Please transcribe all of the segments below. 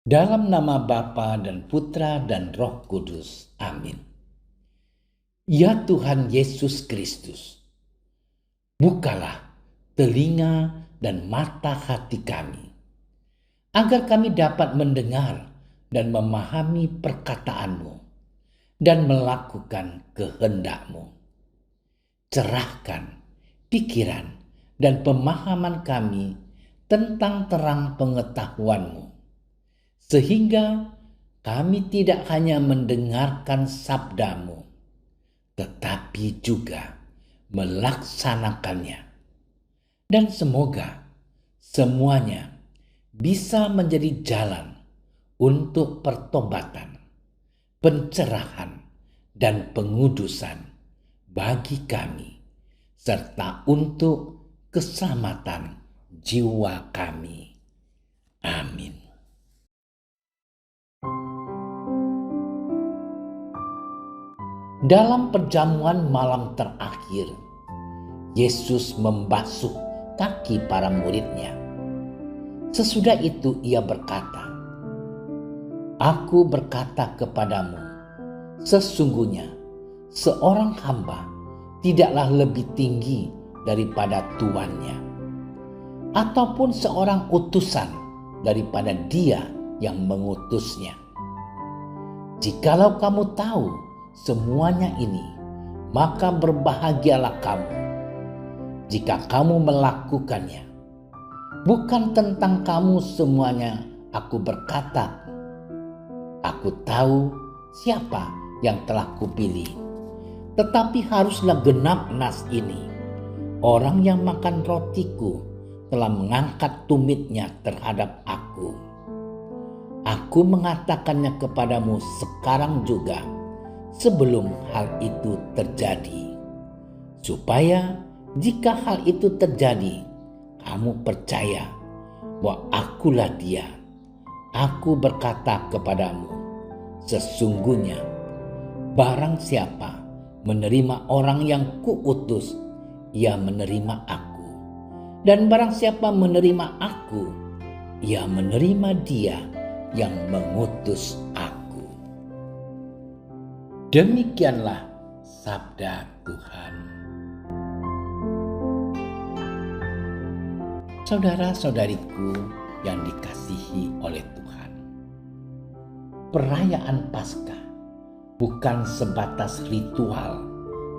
Dalam nama Bapa dan Putra dan Roh Kudus. Amin. Ya Tuhan Yesus Kristus, bukalah telinga dan mata hati kami, agar kami dapat mendengar dan memahami perkataan-Mu dan melakukan kehendak-Mu. Cerahkan pikiran dan pemahaman kami tentang terang pengetahuan-Mu, sehingga kami tidak hanya mendengarkan sabda-Mu, tetapi juga melaksanakannya. Dan semoga semuanya bisa menjadi jalan untuk pertobatan, pencerahan, dan pengudusan bagi kami, serta untuk keselamatan jiwa kami. Amin. Dalam perjamuan malam terakhir, Yesus membasuh kaki para murid-Nya. Sesudah itu ia berkata, "Aku berkata kepadamu, sesungguhnya seorang hamba tidaklah lebih tinggi daripada tuannya, ataupun seorang utusan daripada dia yang mengutusnya. Jikalau kamu tahu semuanya ini, maka berbahagialah kamu jika kamu melakukannya. Bukan tentang kamu semuanya aku berkata. Aku tahu siapa yang telah kupilih, tetapi haruslah genap nas ini. Orang yang makan rotiku telah mengangkat tumitnya terhadap aku. Aku mengatakannya kepadamu sekarang juga, sebelum hal itu terjadi, supaya jika hal itu terjadi, kamu percaya bahwa akulah dia. Aku berkata kepadamu, sesungguhnya barang siapa menerima orang yang kuutus, ia menerima aku. Dan barang siapa menerima aku, ia menerima dia yang mengutus aku." Demikianlah sabda Tuhan. Saudara-saudariku yang dikasihi oleh Tuhan, perayaan Paskah bukan sebatas ritual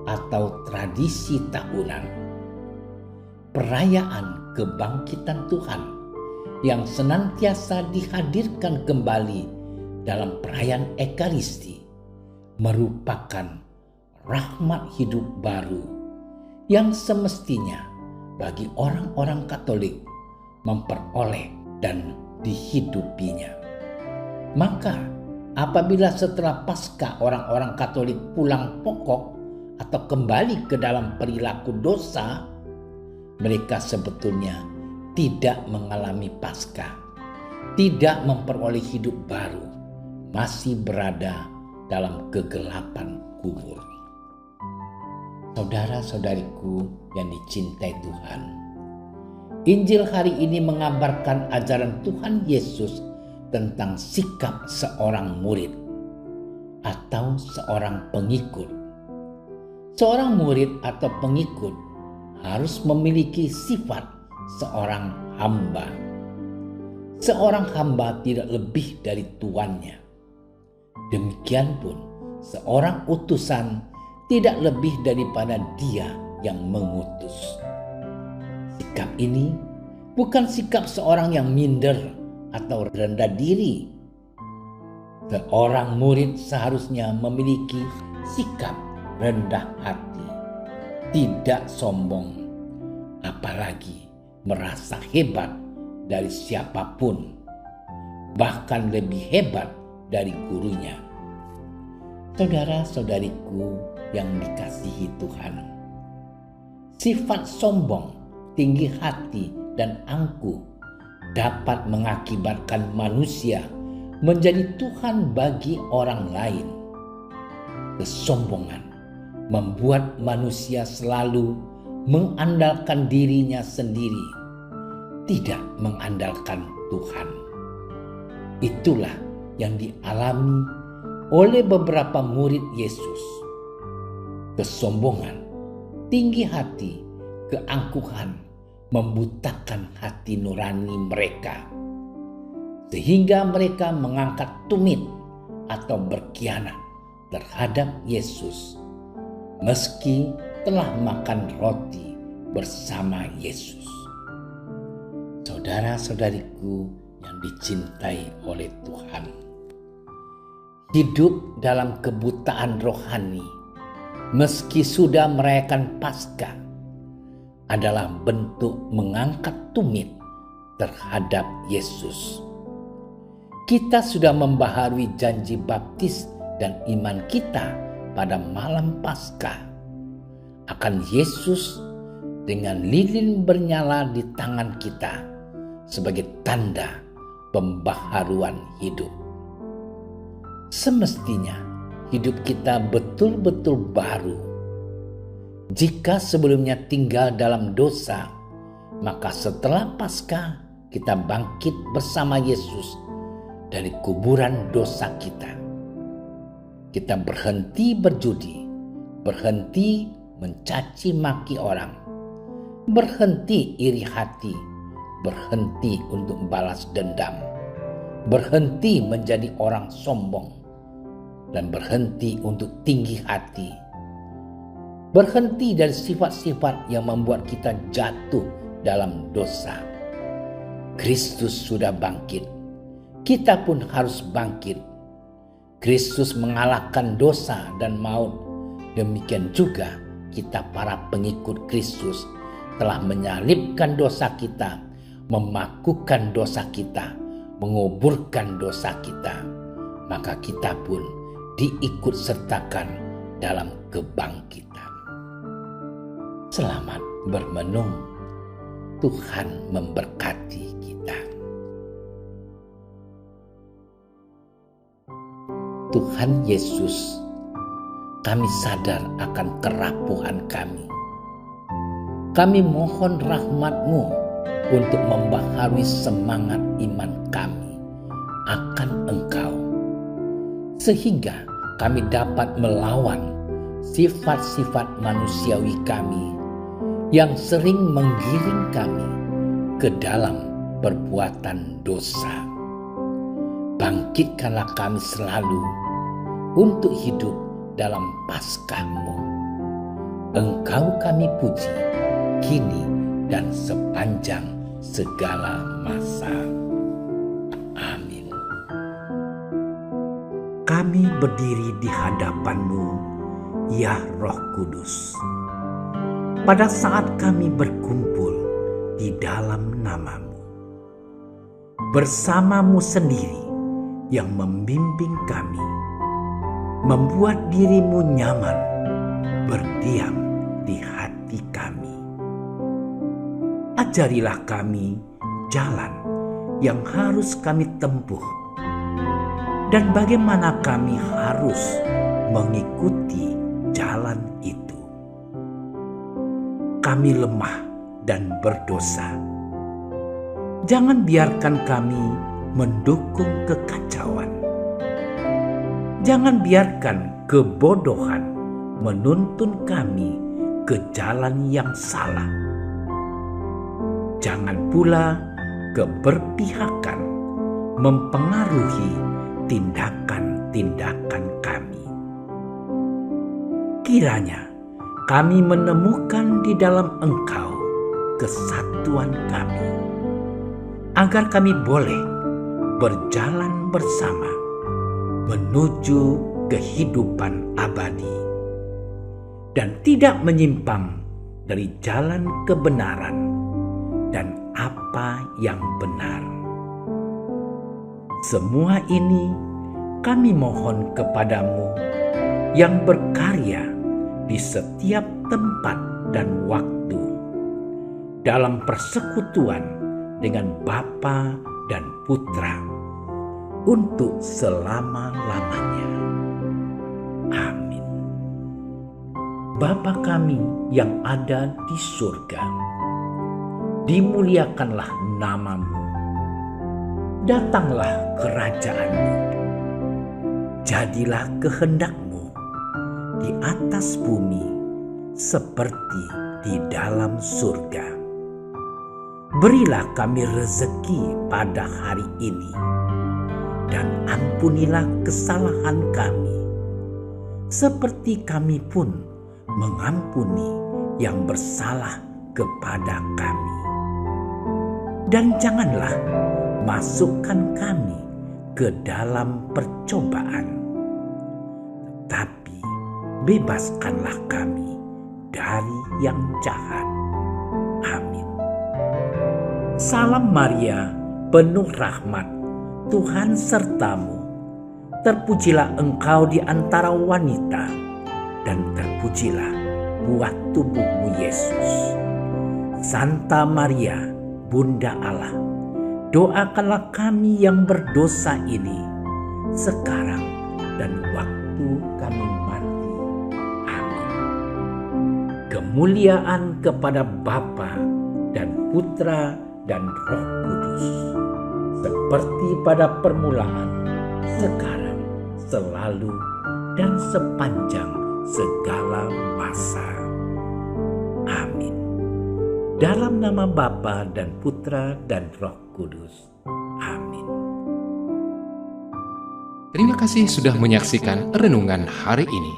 atau tradisi tahunan. Perayaan kebangkitan Tuhan yang senantiasa dihadirkan kembali dalam perayaan Ekaristi merupakan rahmat hidup baru yang semestinya bagi orang-orang Katolik memperoleh dan dihidupinya. Maka apabila setelah Paskah orang-orang Katolik pulang pokok atau kembali ke dalam perilaku dosa, mereka sebetulnya tidak mengalami Paskah, tidak memperoleh hidup baru, masih berada dalam kegelapan kubur. Saudara-saudariku yang dicintai Tuhan, Injil hari ini mengabarkan ajaran Tuhan Yesus tentang sikap seorang murid atau seorang pengikut. Seorang murid atau pengikut harus memiliki sifat seorang hamba. Seorang hamba tidak lebih dari tuannya. Demikian pun seorang utusan tidak lebih daripada dia yang mengutus. Sikap ini bukan sikap seorang yang minder atau rendah diri. Seorang murid seharusnya memiliki sikap rendah hati, tidak sombong, apalagi merasa hebat dari siapapun, bahkan lebih hebat dari gurunya. Saudara-saudariku yang dikasihi Tuhan, sifat sombong, tinggi hati, dan angkuh dapat mengakibatkan manusia menjadi Tuhan bagi orang lain. Kesombongan membuat manusia selalu mengandalkan dirinya sendiri, tidak mengandalkan Tuhan. Itulah yang dialami oleh beberapa murid Yesus. Kesombongan, tinggi hati, keangkuhan membutakan hati nurani mereka, sehingga mereka mengangkat tumit atau berkhianat terhadap Yesus meski telah makan roti bersama Yesus. Saudara-saudariku yang dicintai oleh Tuhan, hidup dalam kebutaan rohani meski sudah merayakan Paskah adalah bentuk mengangkat tumit terhadap Yesus. Kita sudah membaharui janji baptis dan iman kita pada malam Paskah akan Yesus dengan lilin bernyala di tangan kita sebagai tanda pembaharuan hidup. Semestinya hidup kita betul-betul baru. Jika sebelumnya tinggal dalam dosa, maka setelah Paskah kita bangkit bersama Yesus dari kuburan dosa kita. Kita berhenti berjudi, berhenti mencaci maki orang, berhenti iri hati, berhenti untuk balas dendam, berhenti menjadi orang sombong, dan berhenti untuk tinggi hati. Berhenti dari sifat-sifat yang membuat kita jatuh dalam dosa. Kristus sudah bangkit. Kita pun harus bangkit. Kristus mengalahkan dosa dan maut. Demikian juga kita para pengikut Kristus telah menyalibkan dosa kita, memakukan dosa kita, menguburkan dosa kita. Maka kita pun diikut sertakan dalam kebangkitan. Selamat bermenung. Tuhan memberkati kita. Tuhan Yesus, kami sadar akan kerapuhan kami. Kami mohon rahmat-Mu untuk membaharui semangat iman kami akan Engkau, sehingga kami dapat melawan sifat-sifat manusiawi kami yang sering menggiring kami ke dalam perbuatan dosa. Bangkitkanlah kami selalu untuk hidup dalam Paskah-Mu. Engkau kami puji kini dan sepanjang segala masa. Amin. Kami berdiri di hadapan-Mu, ya Roh Kudus, pada saat kami berkumpul di dalam nama-Mu. Bersama-Mu sendiri yang membimbing kami, membuat diri-Mu nyaman berdiam di hati kami. Ajarilah kami jalan yang harus kami tempuh dan bagaimana kami harus mengikuti jalan itu. Kami lemah dan berdosa. Jangan biarkan kami mendukung kekacauan. Jangan biarkan kebodohan menuntun kami ke jalan yang salah. Jangan pula keberpihakan mempengaruhi tindakan-tindakan kami. Kiranya kami menemukan di dalam Engkau kesatuan kami, agar kami boleh berjalan bersama menuju kehidupan abadi dan tidak menyimpang dari jalan kebenaran dan apa yang benar. Semua ini kami mohon kepadamu yang berkarya di setiap tempat dan waktu dalam persekutuan dengan Bapa dan Putra untuk selama-lamanya. Amin. Bapa kami yang ada di surga, dimuliakanlah nama-Mu. Datanglah kerajaan-Mu. Jadilah kehendak-Mu di atas bumi seperti di dalam surga. Berilah kami rezeki pada hari ini, dan ampunilah kesalahan kami, seperti kami pun mengampuni yang bersalah kepada kami. Dan janganlah masukkan kami ke dalam percobaan, tetapi bebaskanlah kami dari yang jahat. Amin. Salam Maria, penuh rahmat, Tuhan sertamu. Terpujilah engkau di antara wanita, dan terpujilah buah tubuhmu Yesus. Santa Maria, Bunda Allah, doakanlah kami yang berdosa ini, sekarang dan waktu kami mati. Amin. Kemuliaan kepada Bapa dan Putra dan Roh Kudus, seperti pada permulaan, sekarang, selalu, dan sepanjang segala masa. Amin. Dalam nama Bapa dan Putra dan Roh Kudus. Amin. Terima kasih sudah menyaksikan renungan hari ini.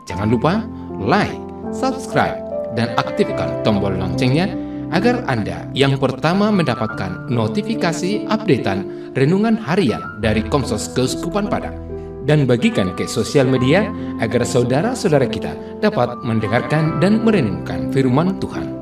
Jangan lupa like, subscribe, dan aktifkan tombol loncengnya agar Anda yang pertama mendapatkan notifikasi updatean renungan harian dari Komsos Keuskupan Padang. Dan bagikan ke sosial media agar saudara-saudara kita dapat mendengarkan dan merenungkan firman Tuhan.